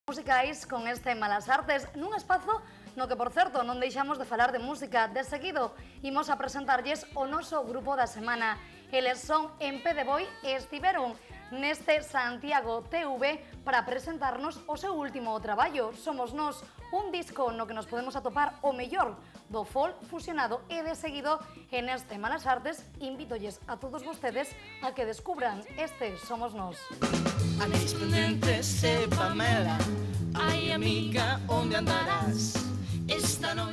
musicais con este Malas Artes nun espazo no que, por certo, non deixamos de falar de música. De seguido, imos a presentarlles o noso grupo da semana. Eles son En Pé de Boi e estiveron neste Santiago TV para presentarnos o seu último traballo, Somos Nós, un disco no que nos podemos atopar o mellor do folk fusionado. E de seguido, en este Malas Artes, invítolles a todos vostedes a que descubran este Somos Nós. Anís pendentes e Pamela, ai amiga, onde andarás?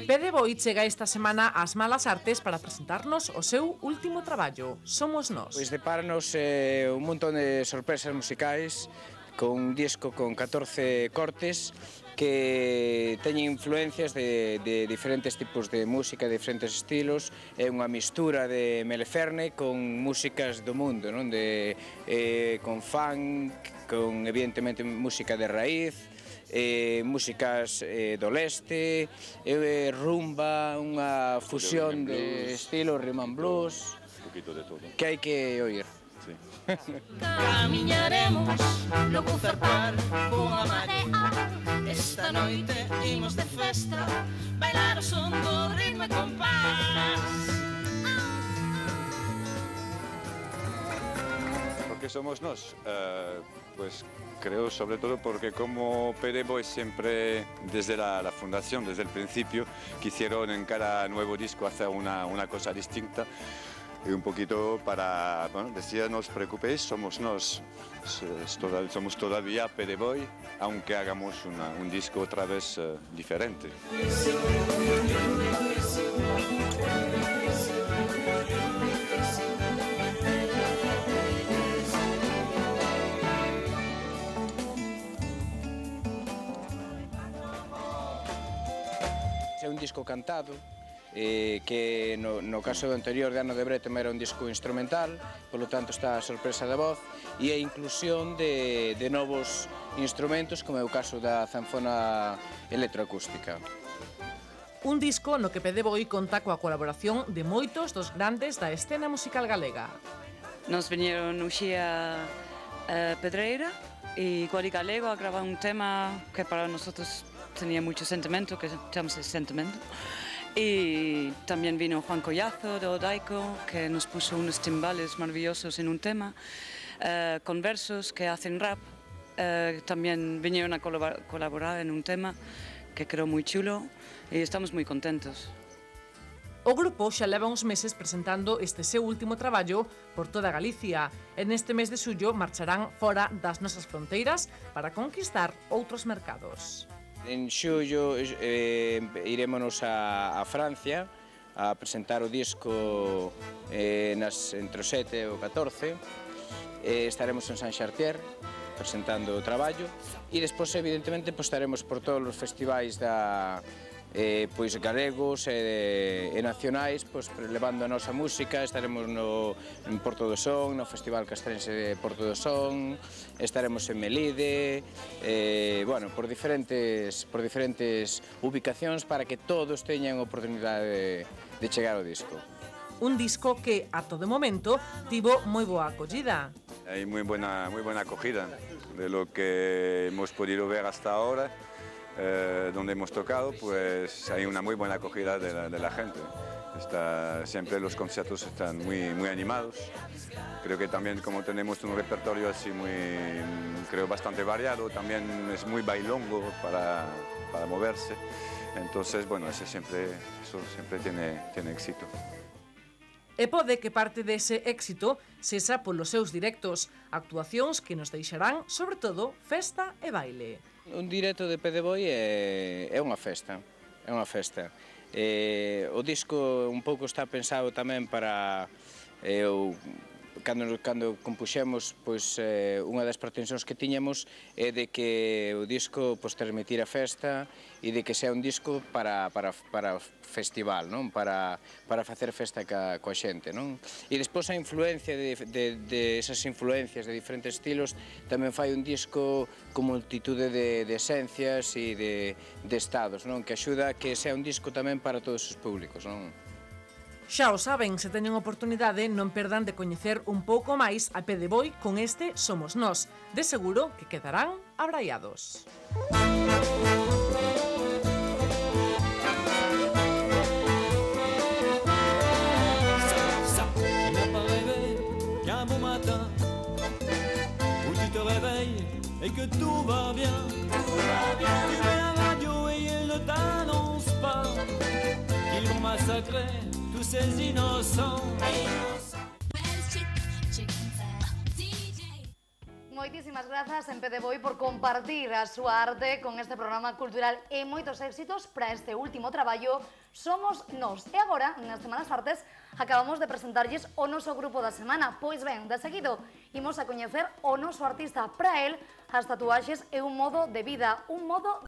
Pé de Boi chega esta semana ás Malas Artes para presentarnos o seu último traballo, Somos Nós. Pois deparanos un montón de sorpresas musicais, con un disco con 14 cortes que teñen influencias de diferentes tipos de música, de diferentes estilos. É unha mistura de Meleferne con músicas do mundo, non? Con funk, con evidentemente música de raíz, músicas do leste, rumba, unha fusión de estilo rhythm and blues, que hai que oír. Camiñaremos logo zarpar con a marea. Esta noite imos de festa, bailar o son do ritmo e compás. ¿Por qué somos nós? Pues creo sobre todo porque como Pé de Boi siempre desde la fundación, desde el principio, quisieron en cada nuevo disco hacer una cosa distinta. Y un poquito para, bueno, decía, no os preocupéis, somos nós, somos todavía Pé de Boi, aunque hagamos un disco otra vez diferente. É un disco cantado, que no caso anterior de Ano de Brete era un disco instrumental, polo tanto está a sorpresa da voz e a inclusión de novos instrumentos, como é o caso da zanfona electroacústica. Un disco no que Pé de Boi conta coa colaboración de moitos dos grandes da escena musical galega. Nos vinieron Uxía Pedreira e Guari Galego a gravar un tema que para nosotros tenía mucho sentimiento, que llamamos Sentimento. Y también vino Juan Collazo de Odaico, que nos puso unos timbales maravillosos en un tema, con versos que hacen rap. También vinieron a colaborar en un tema que quedó muy chulo y estamos muy contentos. O grupo xa leva uns meses presentando este seu último traballo por toda Galicia e neste mes de xullo marcharán fora das nosas fronteiras para conquistar outros mercados. En xullo irémonos a Francia a presentar o disco entre o 7 e o 14. Estaremos en San Xartier presentando o traballo e despois evidentemente estaremos por todos os festivais galegos e nacionais, levando a nosa música. Estaremos en Porto do Son, no Festival Castrense de Porto do Son, estaremos en Melide, por diferentes ubicacións para que todos teñan oportunidade de chegar ao disco. Un disco que, a todo momento, tivo moi boa acollida. Hay muy buena acogida de lo que hemos podido ver hasta ahora. Donde hemos tocado, pues hay una muy buena acogida de la gente. Siempre los conciertos están muy animados. Creo que también como tenemos un repertorio así creo bastante variado, también es muy bailongo para moverse. Entonces, bueno, eso siempre tiene éxito. E pode que parte dese éxito sexa polos seus directos, actuacións que nos deixarán, sobre todo, festa e baile. Un directo de Pé de Boi é unha festa, O disco un pouco está pensado tamén para... Cando compuxemos, unha das pretensións que tiñamos é de que o disco transmitir a festa e de que sea un disco para festival, non? Para facer festa coa xente, non? E despois a influencia de esas influencias de diferentes estilos tamén fai un disco con multitude de esencias e de estados, non? Que axuda a que sea un disco tamén para todos os públicos, non? Xa o saben, se teñen oportunidade, non perdan de coñecer un pouco máis a Pé de Boi con este Somos Nós. De seguro que quedarán Abraiados. Un beau matin où tu te réveilles et que tout va bien. Tu mets la radio et ils ne t'annoncent pas qu'ils vont massacrer tous ces innocents. Moitísimas grazas en Pedeboi por compartir a súa arte con este programa cultural e moitos éxitos para este último traballo Somos Nós. E agora, nas semanas fartes, acabamos de presentarlles o noso grupo da semana. Pois ben, de seguido, imos a coñecer o noso artista. Para el, as tatuaxes é un modo de vida, un modo